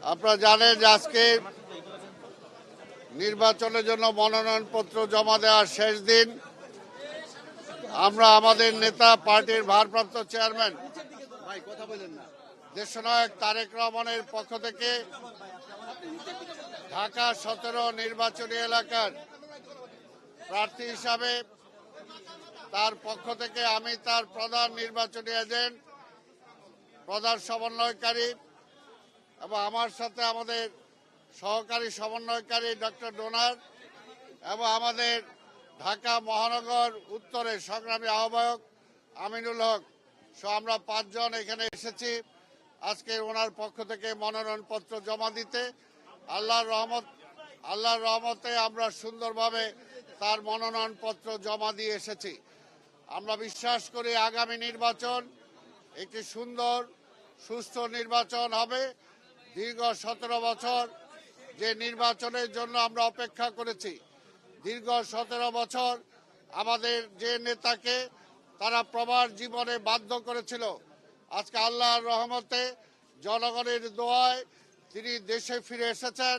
আপনারা জানেন যে আজকে নির্বাচনের জন্য মনোনয়নপত্র জমা দেওয়ার শেষ দিন। আমরা আমাদের নেতা, পার্টির ভারপ্রাপ্ত চেয়ারম্যান দেশনায়ক তারেক রহমানের পক্ষ থেকে ঢাকা 17 নির্বাচনী এলাকার প্রার্থী হিসাবে তার পক্ষ থেকে আমি তার প্রধান নির্বাচনী এজেন্ট, প্রধান সমন্বয়কারী এবং আমার সাথে আমাদের সহকারী সমন্বয়কারী ডক্টর ডোনার এবং আমাদের ঢাকা মহানগর উত্তরের সংগ্রামী আহ্বায়ক আমিনুল হক সহ আমরা 5 জন এখানে এসেছি আজকে ওনার পক্ষ থেকে মনোনয়নপত্র জমা দিতে। আল্লাহর রহমতে আমরা সুন্দরভাবে তার মনোনয়নপত্র জমা দিয়ে এসেছি। আমরা বিশ্বাস করি আগামী নির্বাচন একটি সুন্দর সুস্থ নির্বাচন হবে। দীর্ঘ 17 বছর যে নির্বাচনের জন্য আমরা অপেক্ষা করেছি, দীর্ঘ 17 বছর আমাদের যে নেতাকে তারা প্রবাস জীবনে বাধ্য করেছিল, আজকে আল্লাহর রহমতে জনগণের দোয়ায় তিনি দেশে ফিরে এসেছেন।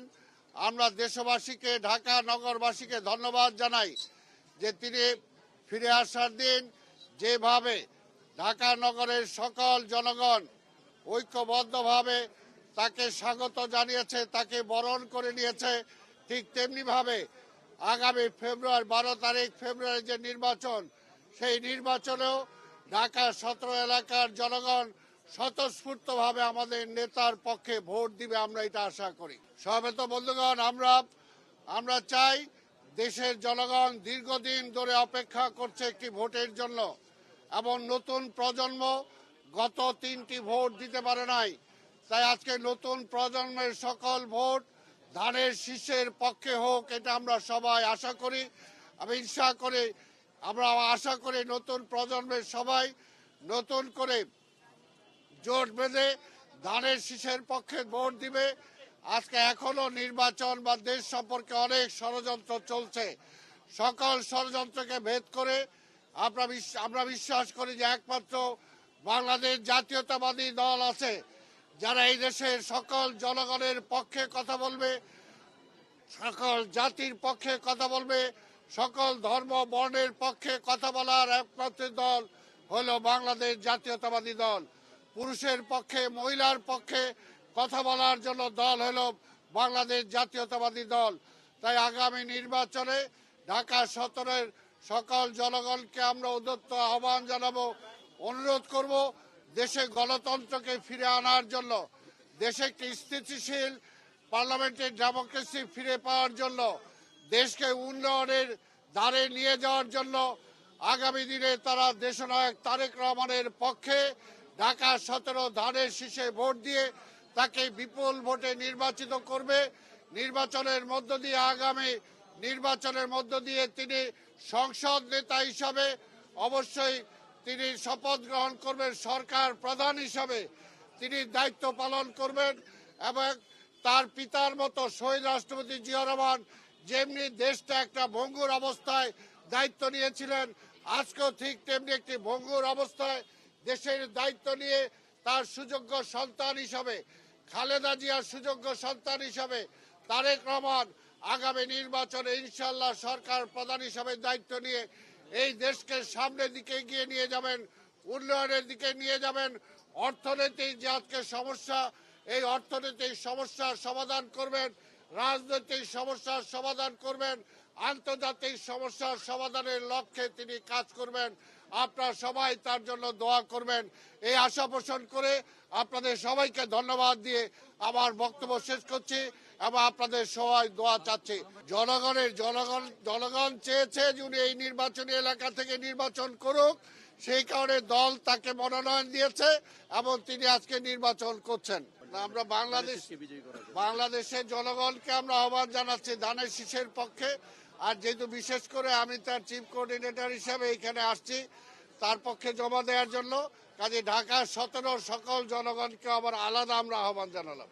আমরা দেশবাসীকে, ঢাকা নগরবাসীকে ধন্যবাদ জানাই যে তিনি ফিরে আসার দিন যেভাবে ঢাকা নগরের সকল জনগণ ঐক্যবদ্ধভাবে তাকে স্বাগত জানিয়েছে, তাকে বরণ করে নিয়েছে, ঠিক তেমনিভাবে আগামী 12 তারিখ ফেব্রুয়ারি যে নির্বাচন, সেই নির্বাচনেও ঢাকা 17 এলাকার জনগণ স্বতঃস্ফূর্তভাবে আমাদের নেতার পক্ষে ভোট দিবে, আমরা এটা আশা করি। সমবেত বন্ধুগণ, আমরা চাই, দেশের জনগণ দীর্ঘদিন ধরে অপেক্ষা করছে একটি ভোটের জন্য এবং নতুন প্রজন্ম গত 3টি ভোট দিতে পারে নাই। তাই আজকে নতুন প্রজন্মের সকল ভোট ধানের শীষের পক্ষে হোক, এটা আমরা সবাই আশা করি। আমরা আশা করি নতুন প্রজন্মের সবাই নতুন করে জোট বেঁধে ধানের শীষের পক্ষে ভোট দিবে। আজকে এখনো নির্বাচন বা দেশ সম্পর্কে অনেক ষড়যন্ত্র চলছে। সকল ষড়যন্ত্রকে ভেদ করে আমরা বিশ্বাস করি যে একমাত্র বাংলাদেশ জাতীয়তাবাদী দল আছে যারা এই দেশের সকল জনগণের পক্ষে কথা বলবে, সকল জাতির পক্ষে কথা বলবে, সকল ধর্ম বর্ণের পক্ষে কথা বলার একমাত্র দল হলো বাংলাদেশ জাতীয়তাবাদী দল। পুরুষের পক্ষে, মহিলার পক্ষে কথা বলার জন্য দল হলো বাংলাদেশ জাতীয়তাবাদী দল। তাই আগামী নির্বাচনে ঢাকা 17-এর সকল জনগণকে আমরা উদ্যত আহ্বান জানাবো, অনুরোধ করব দেশে গণতন্ত্রকে ফিরে আনার জন্য, দেশে একটি স্থিতিশীল পার্লামেন্টের ডেমোক্রেসি ফিরে পাওয়ার জন্য, দেশকে উন্নয়নের ধারে নিয়ে যাওয়ার জন্য আগামী দিনে তারা দেশনায়ক তারেক রহমানের পক্ষে ঢাকা 17 ধানের শীষে ভোট দিয়ে তাকে বিপুল ভোটে নির্বাচিত করবে। আগামী নির্বাচনের মধ্য দিয়ে তিনি সংসদ নেতা হিসাবে অবশ্যই তিনি শপথ গ্রহণ করবেন, সরকার প্রধান হিসাবে তিনি দায়িত্ব পালন করবেন এবং তার পিতার মতো শহীদ রাষ্ট্রপতি জিয়া রহমান যেমনি দেশটা একটা ভঙ্গুর অবস্থায় দায়িত্ব নিয়েছিলেন, আজকেও ঠিক তেমনি একটি ভঙ্গুর অবস্থায় দেশের দায়িত্ব নিয়ে তার সুযোগ্য সন্তান হিসাবে, খালেদা জিয়ার সুযোগ্য সন্তান হিসাবে তারেক রহমান আগামী নির্বাচনে ইনশাআল্লাহ সরকার প্রধান হিসাবে দায়িত্ব নিয়ে এই দেশকে সামনের দিকে এগিয়ে নিয়ে যাবেন, উন্নয়নের দিকে নিয়ে যাবেন। অর্থনৈতিক যে আজকে সমস্যা, এই অর্থনৈতিক সমস্যার সমাধান করবেন, রাজনৈতিক সমস্যার সমাধান করবেন, আন্তর্জাতিক সমস্যার সমাধানের লক্ষ্যে তিনি কাজ করবেন। আপনারা সবাই তার জন্য দোয়া করবেন, এই আশা পোষণ করে আপনাদের সবাইকে ধন্যবাদ দিয়ে আমার বক্তব্য শেষ করছি এবং আপনাদের সবাই দোয়া চাচ্ছি। জনগণ চেয়েছে যে উনি এই নির্বাচনী এলাকা থেকে নির্বাচন করুক, সেই কারণে দল তাকে মনোনয়ন দিয়েছে এবং তিনি আজকে নির্বাচন করছেন। আমরা বাংলাদেশের জনগণকে আমরা আহ্বান জানাচ্ছি ধানের শীষের পক্ষে। আর যেহেতু বিশেষ করে আমি তার চিফ কোঅর্ডিনেটর হিসেবে এখানে আসছি তার পক্ষে জমা দেওয়ার জন্য, কাজে ঢাকা 17 সকল জনগণকে আবার আলাদা আমরা আহ্বান জানালাম।